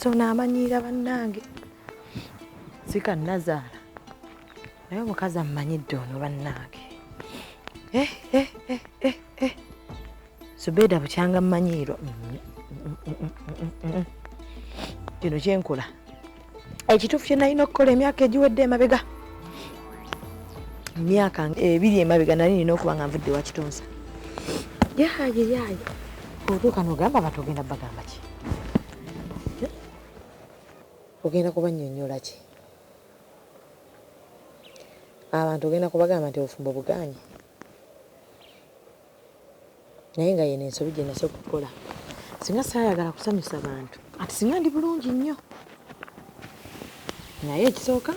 omukazi ono amanyiira bannange sika Nazaala naye omukazi amumanyidde ono bannange Zubedah bukyanga mmanyiirwa kino kyenkola ekituufu kye nalina okukola emyaka egiwedde emabega emyaka 2 emabega nali nina okuba nga nvudde wa Kitonsa yaayi otuuka n'ogamba abantu ogenda bagamba ki ogenda kubannyonnyola ki abantu ogenda kubagamba nti obufumbo buganye naye nga yena ensobi gye nasooka okukola singa saayagala kusanyusa bantu ati singa ndi bulungi nnyo naye ekisooka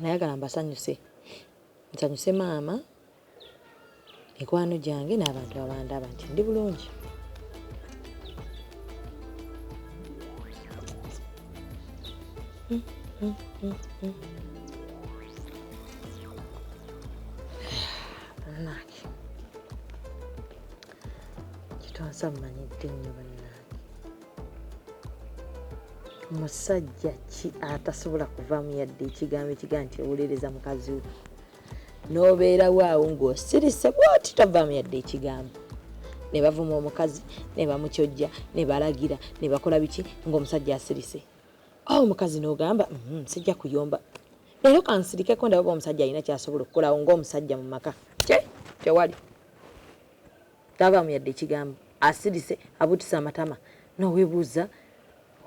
nayagala mbasanyuse nsanyuse maama mikwano gyange n'abantu abandaba nti ndi bulungi bannange Kitonsa mmanyidde nnyo bannange musajja ki atasobola kuvaamu yadde ekigambo ekiga nti owulereza mukazi we n'obeerawo awo ng'osirise bwoti tavaamu yadde ekigambo ne bavuma omukazi ne bamukyojja ne balagira ne bakola biki ng'omusajja asirise omukazi n'ogamba sijja kuyomba leero kansirikeko ndaba omusajja alina kyasobola okukolawo ng'omusajja mu maka tewali tavaamu yadde ekigambo asirise abutisa amatama n'oweebuuza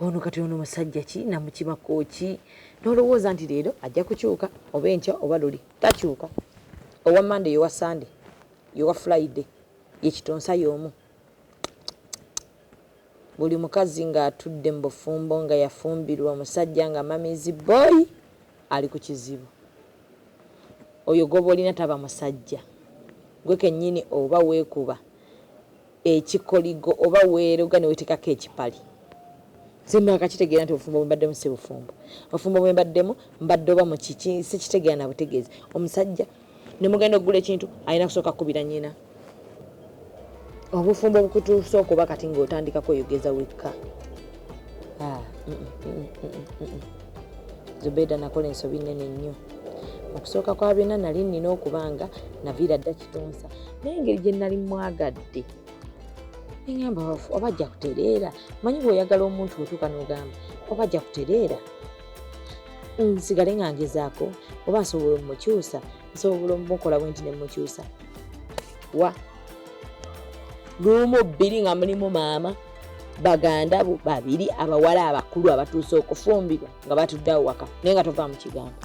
ono kati ono musajja ki namukimako ki n'olowooza nti leero ajja kukyuka oba enkya oba luli takyuka owa Monday yowa Sunday yowa Friday ye Kitonsa y'omu buli mukazi ng'atudde mu bufumbo nga yafumbirwa omusajja nga mamizi boy ali ku kizibu oyo goba olina taba musajja gwe kennyini oba weekuba ekikoligo oba weeruga ne weetekako ekipali Simba akakitegeera nti obufumbo bwembaddemu si bufumbo obufumbo bwembaddemu mbadde oba mu kiki si kitegeera na butegeezi omusajja ne mugenda okugula ekintu alina kusooka kubira nnyina obufumbo bukutuusa okuba kati ng'otandikako oyogeza wekka Zubedah nakola ensobi nnene nnyo okusooka kwa byonna nali nnina okubanga naviira dda Kitonsa naye engeri gye nali mwagadde ngamba oba ajja kutereera manyi bw'oyagala omuntu otuuka n'ogamba oba ajja kutereera nsigale nga ngezaako oba nsobola omukyusa nsobola omukola bwenti ne mukyusa wa lumu 2 nga mulimu maama baganda bo 2 abawala abakulu abatuuse okufumbirwa nga batuddeawo waka naye nga tovaamu kigambo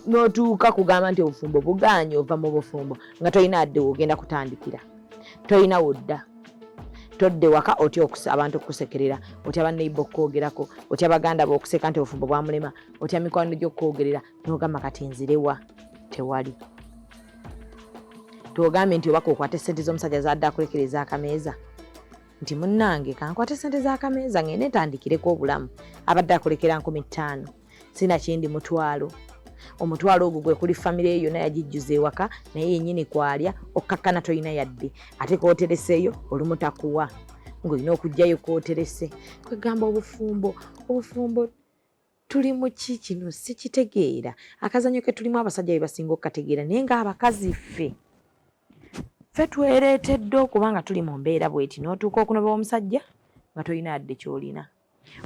n'otuuka kugamba nti obufumbo buganye ova mu bufumbo nga tolina adde wogenda kutandikira tolina wodda todde waka otya abantu okusekerera otya banneiba okwogerako otya baganda b'okuseka nti obufumbo bwamulema otya mikwano gy'okwogerera n'ogamba kati nzirewa tewali tuogambe nti obaka okwate sente z'omusajja zadde akulekereza akameeza nti munnange kankwate sente z'akameeza ngende ntandikireko obulamu abadde akulekera 5,000 sina kindi mutwalo omutwalo ogwo gwe kuli famire eyo yonna yagijjuza ewaka naye yennyini kwalya okkakkana tolina yadde ate kootereseeyo olumu takuwa ng'olina okugjayo kooterese kwegamba obufumbo tuli mu ki kino sikitegeera akazanyo ke tulimu abasajja be basinga okukategeera naye ng'abakazi ffe twereetedde okuba nga tuli mu mbeera bweti n'otuuka okunoba omusajja nga tolina yadde ky'olina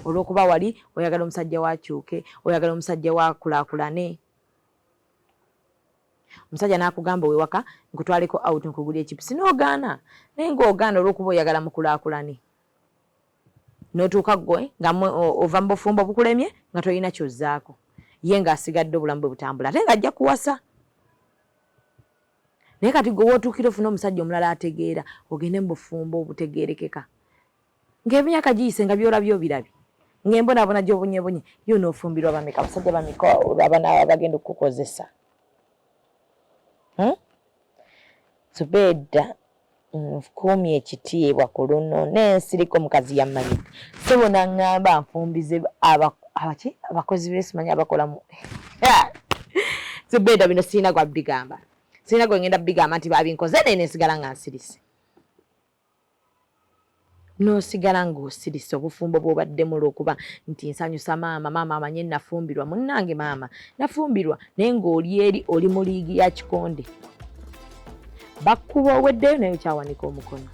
olw'okuba wali oyagala omusajja wakyuke oyagala omusajja wakulaakulane omusajja n'akugamba owewaka nkutwaleko out nkugulya ekipusi n'ogaana naye ng'ogaana olw'okuba oyagala mukulaakulane n'otuuka ggwe nga ova mu bufumbo bukulemye nga tolina kyozzaako ye ng'asigadde obulamu bwe butambula ate ng'ajja kuwasa naye kati gwe wootuukira ofuna omusajja omulala ategeera ogende mu bufumbo obutegeerekeka ng'emyaka giyise nga byolabye obirabye ng'embonabona gy'obunyebunye yo n'ofumbirwa bameka abasajja bameka abagenda okukukozesa Zubedah nkuumye ekitiibwa ku luno n'ensirika omukazi yammanyidde sobona ngamba nfumbize abakozi b'esimanyi abakolamu Zubedah bino sirina gwa bigamba sirina gwe ngenda bigamba nti babinkoze naye nensigala nga nsirise n'osigala ng'osirise obufumbo bw'obaddemu olw'okuba nti nsanyusa maama amanye nafumbirwa. Munnange maama nafumbirwa naye ng'oli eri oli mu liigi ya kikonde. Bakkuba oweddeyo naye okyawanika omukono.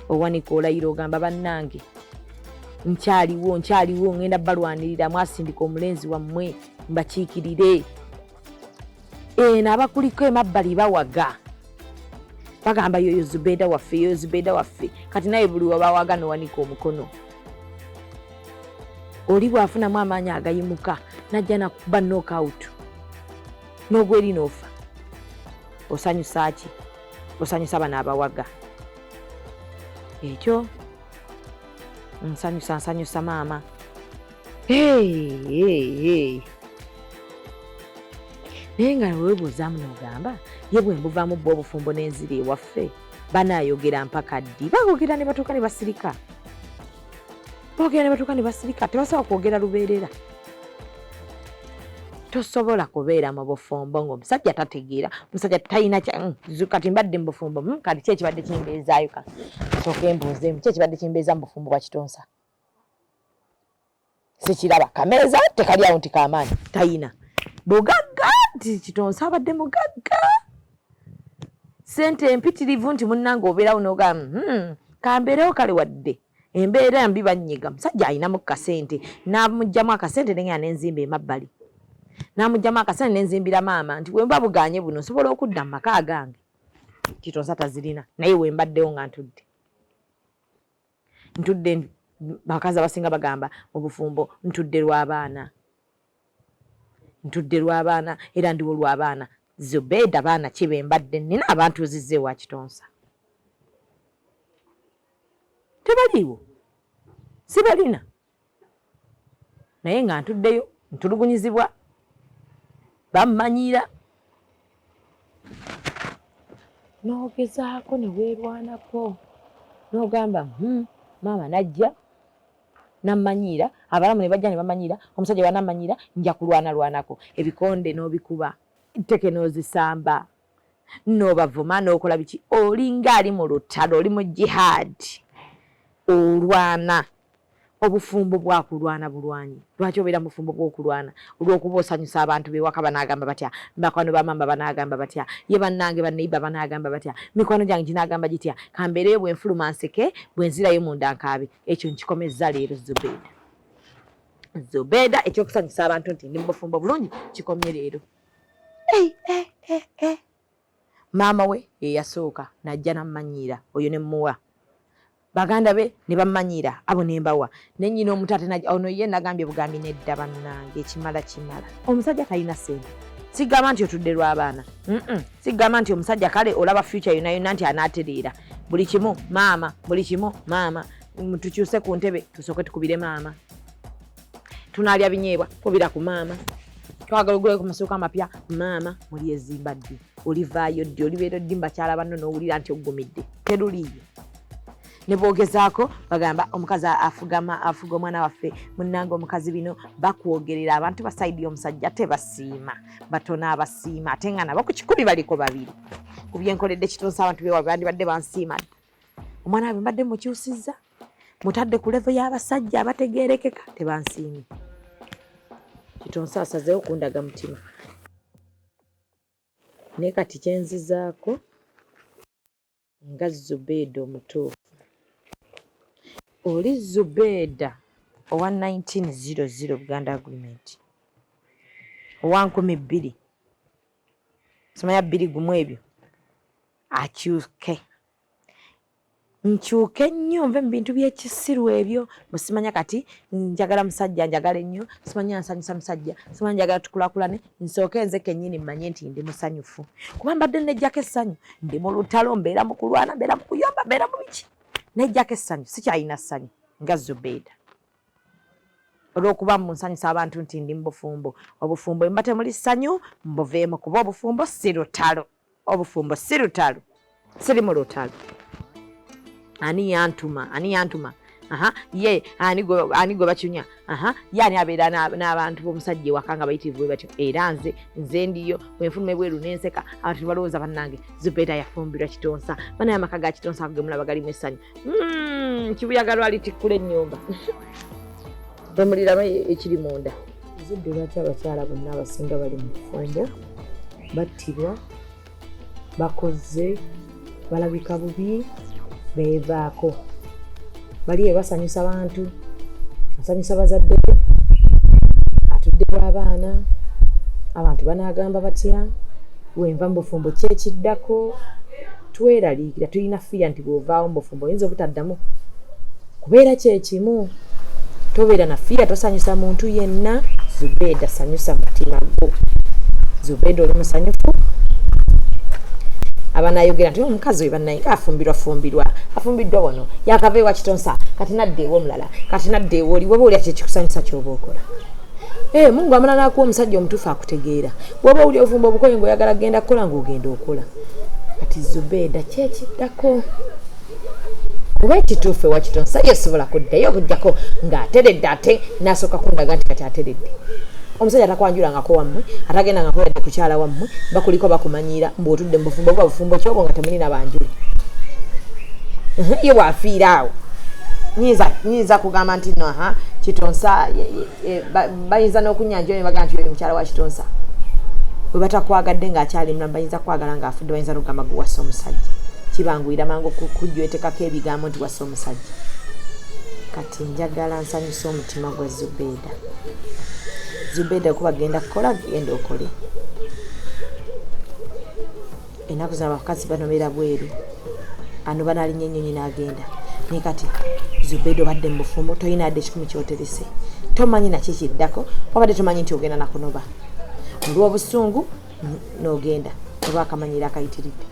Owanika olayira ogamba bannange nkyaliwo ngenda balwanirira mwasindika omulenzi wammwe mbakiikirire. N'abakuliko emabbali bawaga. Bagamba yoyo Zubedah waffe. Kati naye buli wabawaga n'owanika omukono. Oli bw'afunamu amaanyi agayimuka najja nakuba knockout. N'ogweri n'ofa. Osanyusa ki? Osanyusa bano abawaga. Ekyo nsanyusa maama. Naye nga weebuuzaamu n'ogamba ye bwe mbuvaamu bwo obufumbo n'enziri ewaffe banaayogera mpaka ddi? Baogera ne batuuka ne basirika. Tebasobola kwogera lubeerera. Tosobola kubeera mu bufumbo ng'omusajja tategeera, omusajja talina kati mbadde mu bufumbo, kati ki ekibadde kimbeezaayo? Sooka mbuuzeemu, ki ekibadde kimbeeza mu bufumbo bwa Kitonsa? Sikiraba, kameeza tekali awo nti kamaanyi talina. Bugagga nti Kitonsa abadde mugagga. Sente empitirivu nti munnange obeerawo n'ogamba kambeerewo kale wadde embeera mbi bannyiga. Musajja ayinamu kasente n'amugyamu akasente nenga n'enzimba emabbali. N'amugyamu akasente n'enzimbira maama nti bwe mba buganye buno nsobola okudda mu maka gange. Kitonsa tazirina naye we mbaddewo nga ntudde bakazi abasinga bagamba mu bufumbo ntudde lw'abaana era ndiwo lw'abaana. Zubedah baana kibe mbadde nina abantu zizze wa Kitonsa. Tebaliiwo, sibalina naye nga ntuddeyo ntulugunyizibwa bammanyira. N'ogezaako ne weerwanako n'ogamba maama najja nammanyira, abalamu ne bajja ne bamanyira, omusajja banammanyira, nja kulwanako. Ebikonde n'obikuba, tteke n'ozisamba, n'obavuma n'okola biki. Olinga ali mu lutalo, oli mu jihad, olwana. Obufumbo bwakulwana bulwanyi. Lwaki obeera mu bufumbo bw'okulwana? Olw'okuba osanyusa abantu b'ewaka banaagamba batya, bakwano bamamba banaagamba batya, ye bannange banneiba banaagamba batya, mikwano gyange ginaagamba gitya, kambeereyo bwe nfuluma nseke, bwe nzirayo munda nkaabe. Ekyo nkikomezza leero Zubedah ekyokusanyusa abantu nti ndi mu bufumbo bulungi kikomye leero. Maama we ye yasooka najja nammanyiira, oyo ne mmuwa. Baganda be ne bammanyira, abo ne mbawa. Ne nnyina omutate ono ye nagambye bugambi nedda bannange Ekimala. Omusajja talina ssente. Sigamba nti otudde lw'abaana. Sigamba nti omusajja kale olaba future yonna nti anaatereera. Buli kimu maama. Tukyuse ku ntebe tusooke tukubire maama. Tunaalya binyeebwa kubira ku maama. Twagala ogulayo ku masooka amapya maama. Muli ezimbadde olivaayo ddi, olibeera ddi mbakyala banno n'owulira nti oggumidde. Teruliiyo. Ne boogezaako bagamba omukazi afuga omwana waffe, munnange omukazi bino bakwogerera abantu basayidi y'omusajja tebasiima, batono abasiima ate nga nabo ku kikumi baliko babiri. Ku byenkoledde Kitonsa abantu bewa bandibadde bansiima. Omwana wabe mbadde mukyusizza, mutadde ku levo y'abasajja abategeerekeka, tebansiimye. Kitonsa asazeewo kundaga mutima. Naye kati kyenzizaako nga Zubedah omutuufu. Oli Zubedah owa 1900 Buganda Agreement, owa 2000 simanya 2 ebyo akyuke. Nkyuke nnyo nve mu bintu by'ekisiru ebyo. Musimanya kati njagala musajja, njagala ennyo, simanya nsanyusa musajja, simanya njagala tukulaakulane, nsooke nze kennyini mmanye nti ndi musanyufu. Kuba mbadde nejjako essanyu, ndi mu lutalo, mbeera mu kulwana, mbeera mu kuyomba, mbeera mu biki. Nejjako essanyu, sikyalina ssanyu nga Zubedah. Olw'okuba munsanyusa abantu nti ndi mu bufumbo. Obufumbo mba temuli ssanyu mbuveemu kuba obufumbo si lutalo. Obufumbo si lutalo. Siri mu lutalo. Ani yantuma? Ye ani gwe bakyunya? Ye ani abeera n'abantu b'omusajja ewaka nga bayitirivu bwe batyo. Era nze ndiyo bwe nfuluma ebweru n'enseka, abantu balowooza bannange Zubedah yafumbirwa Kitonsa, banaye amaka ga Kitonsa agemulaba galimu essanyu. kibuyaga lwali tikkula ennyumba bamuliramu ekiri munda zidde lwaki abakyala bonna abasinga bali mu kufumbo battibwa bakoze balabika bubi beevaako bali basanyusa abantu asanyusa bazadde atudde bw'abaana abantu banaagamba batya wenva mu bufumbo kyekiddako tweraliikira tulina fiya nti bw'ovaawo mu bufumbo oyinza obutaddamu kubeera kyekimu tobeera na fiya tosanyusa muntu yenna Zubedah sanyusa mutima gwo Zubedah oli musanyufu abanayogera nti omukazi we bannaye afumbiddwa wano yakava ewa Kitonsa kati nadde ewo omulala kati nadde ewo oli waba oli ati ekikusanyusa ky'oba okola Mungu amala n'akuwa omusajja omutuufu akutegeera waba oli ovumba obukoyi ng'oyagala kgenda kukola ng'ogenda okola kati Zubedah kyekiddako kuba ekituufu ewa Kitonsa yesobola kuddayo okuggyako ng'ateredde ate n'asooka kundaga nti kati ateredde omusajja atakwanjulangako wammwe atagendangako yadde kukyala wammwe bakuliko bakumanyiira mbw'otudde mu bufumbo bwa bufumbo kyobwo nga temulina banjula ye bw'afiira awo nyinza kugamba nti no Kitonsa bayinza n'okunyanja ne bagamba nti oli mukyala wa Kitonsa bwe batakwagadde ng'akyali mulamu bayinza kwagala ng'afudde bayinza n'okugamba gwe wassa omusajja kibanguyira mangu kujjwetekako ebigambo nti wassa omusajja kati njagala nsanyusa omutima gwa Zubedah kuba genda kukola genda okole ennaku zino abakazi banobeera bweru ano banalinnya ennyonyi n'agenda naye kati Zubedah obadde mu bufumbo toyina adde ekikumi kyoterese tomanyi naki kiddako wabadde tomanyi nti ogenda nakunoba olw'obusungu n'ogenda oba akamanyira akayitiridde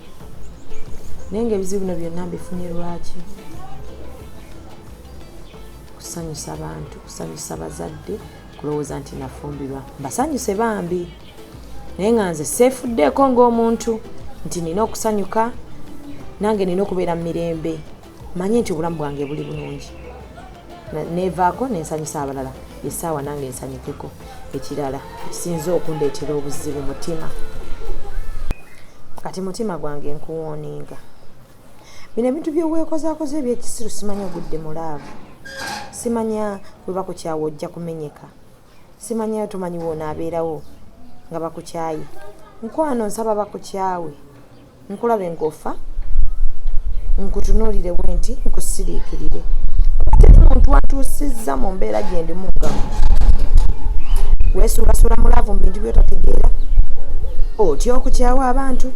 naye ng'ebizibu bino byonna mbifunye lwaki kusanyusa abantu kusanyusa bazadde kulowooza nti nafumbirwa mbasanyuse bambi naye nga nze seefuddeeko ng'omuntu nti nina okusanyuka nange nina okubeera mu mirembe manye nti obulamu bwange buli bulungi neevaako nensanyusa abalala essaawa nange ensanyukeko ekirala ekisinza okundeetera obuzibu mutima kati mutima gwange nkuwooninga bino ebintu by'obwekozaakoze ebyekisiru simanya ogudde mulaavu simanya bwe bakukyawa ojja kumenyeka simanya tomanyi woona abeerawo nga bakukyaye nkwano nsaba bakukyawe nkulabe ng'ofa nkutunuulire bwe nti nkusiriikirire teri muntu antuusizza mu mbeera gye ndimu ngamu weesuulasuula mulaavu mu bintu by'otategeera otya okukyawa abantu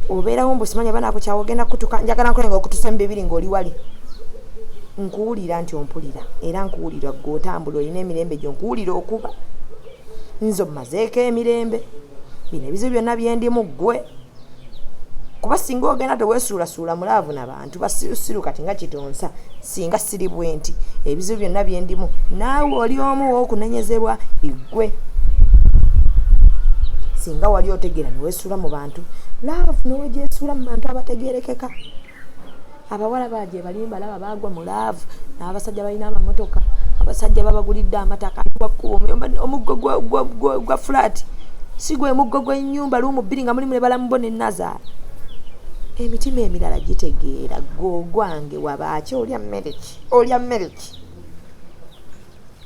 obeerawo mbu simanya banakukyawa ogenda kutuka njagala nkole ng'okutusa mu bibiri ng'oli wali nkuwulira nti ompulira era nkuwulira gwe otambula olina emirembe gyo nkuwulira okuba nze omumazeeko emirembe bino ebizibu byonna byendimu ggwe kuba singa ogenda teweesuulasuula mulaavu n'abantu basirusiru kati nga Kitonsa singa siri bwe nti ebizibu byonna byendimu naawe oli omu w'okunenyezebwa ggwe singa wali otegeera neweesuula mu bantu laavu newegyesuula mu bantu abategeerekeka abawala baje balimba laba bagwa mu laavu n'abasajja balina amamotoka abasajja babagulidde amataka gwakubo omuggo gwa flat sigwe muggo gw'ennyumba lumu bbiri nga mulimu ne balamubone Nazar emitima emirala gitegeera gwange wabaaki olya mmereki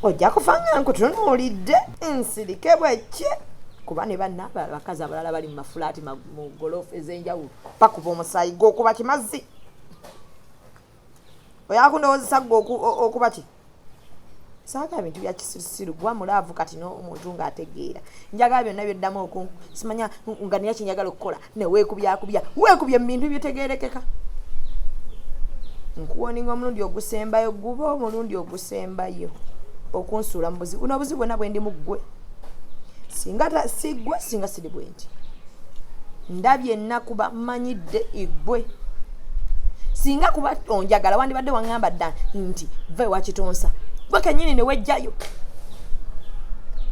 ojja kufanga nkutunuulidde nsirike bwekye kuba ne bannaba abakazi abalala bali mu mafulaati mu goloofu ez'enjawulo bakuba omusaayi gw'okuba kimazzi oyakundowoozesa gwe okuba ki saaga ebintu bya kisirusiru gwa mulaavu kati n'omuntu ng'ategeera njagala byonna byoddamu simanya nga niya kinjagala okukola neweekubyakubya weekubye mu bintu byetegeerekeka nkuwoninga omulundi ogusembayo guba omulundi ogusembayo okunsuula mu buzibu n'obuzibu bwonna bwe ndi mu ggwe singa siggwe singa siri bwe nti ndabye ennakuba mmanyidde iggwe singa kuba onjagala wandibadde waŋŋamba dda nti va ewa Kitonsa gwe kennyini ne wejjayo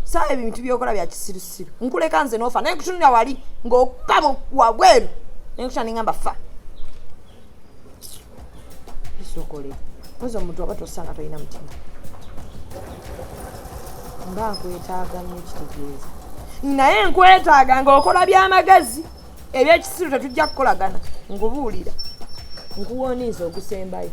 saa ebintu byokola bya kisirusiru nkuleka nze n'ofa naye kutunira wali ng'okka wabweru naye kutunira neŋŋamba fa bisokole oza omuntu aba tosanga tolina mutima nga nkwetaaga nnyo kitegeeza naye nkwetaaga ng'okola by'amagezi ebyekisiru tetujja kukolagana ngubuulira nkuwoniza ogusembayo.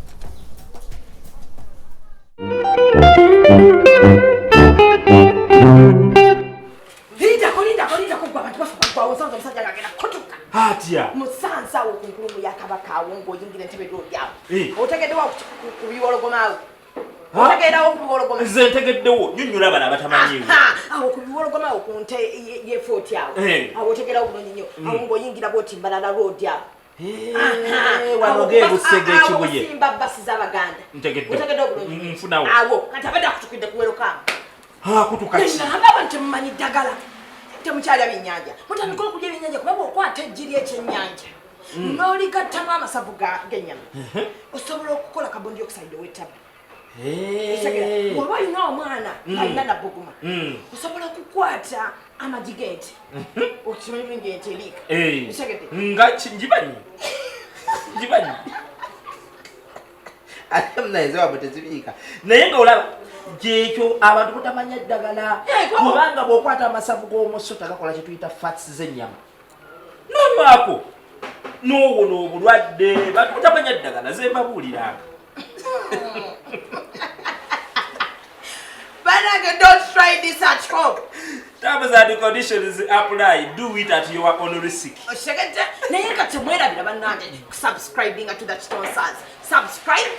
Linda kugwa abantu bafa onsanga omusajja agenda kutuka. Hatya. Musansawo ku nkulumu ya kabaka awo ng'oyingira entebe y'olyawo. Otegeddewo ku biwologomaawo. Otegeddewo ku biwologomaawo. Nze ntegeddewo nnyonnyola abana abatamanyiiwo. Awo ku biwologomaawo ku nte y'efooti awo. Awo otegeddewo bulungi nnyo. Awo ng'oyingira bw'oti Mbalala road awo. Wano ng'ebusege ekibuye. Awo kusimba basi z'Abaganda. Otegeddewo bulungi. Nfunawo. Awo kati abadde akutukidde ku welokaamu. Kutuka ki? Nagamba nti mumanyi ddagala. Temukyalya byennyanja. Mutandika okulya ebyennyanja kuba bw'okwata eggi ly'ekyennyanja. N'oligattamu amasavu g'ennyama. Osobola okukola carbon dioxide ow'ettaba. Bw'oba olina omwana alina nabbuguma. Osobola okukwata amagi g'ente. Okimanyi bulungi ente eriika. Nga ngimanyi. Ngimanyi. Ate munayize wabwe tezibiika. Naye ng'olaba gyekyo abantu butamanya ddagala kubanga bw'okwata amasavu g'omusu tagakola kye tuyita fats z'ennyama n'onywako n'owona obulwadde bantu butamanya ddagala ze mbabuuliranga. Banage, don't try this at home. Terms and conditions apply. Do it at your own risk. Oshegete naye nga temwerabira bannange subscribing to the Kitonsaz. Subscribe,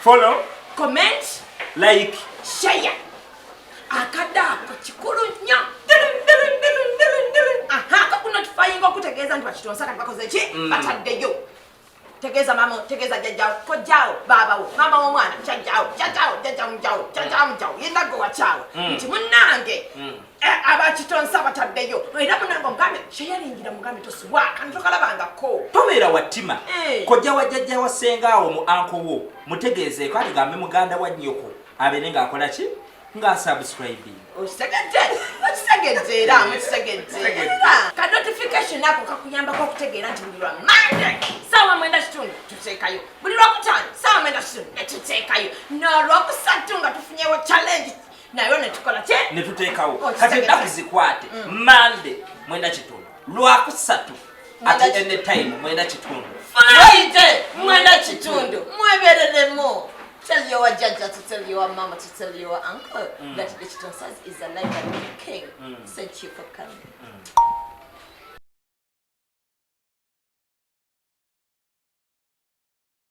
follow, comment, like, share. Akadako kikulu nnyo. Kakunotifying okutegeeza nti bakitonsaka bakoze ki bataddeyo. Tegeeza mama, tegeeza jjajjawo, kojjawo, baabawo, mama w'omwana, jjajjawo, mujjawo, yenna gwe wakyawo. Nti munnange abakitonsaka bataddeyo. Era munnange omugambe sheyalingira mugambe tosubwa kantu tokalabangako. Tobeera wattima. Kojja wa jjajja wa ssengaawo mu anko wo mutegeezeeko aligambe muganda wa nnyoko abeere ng'akola ki nga subscribing. Okitegedde era mukitegedde. Ka notification ako kakuyambako okutegeera nti buli lwa Monday ssaawa 9:30 tuteekayo, buli Lwokutaano ssaawa 9:30 ne tuteekayo, n'Olwokusatu nga tufunyewo challenge nayo ne tukola ki ne tuteekawo. Kati ennaku zikwate Monday 9:30, Lwakusatu at any time 9:30, Friday 9:30. Mwebereremu. Tell your judge to tell your mama to tell your uncle that the Kitonsaz is alive and kicking. Thank you for coming.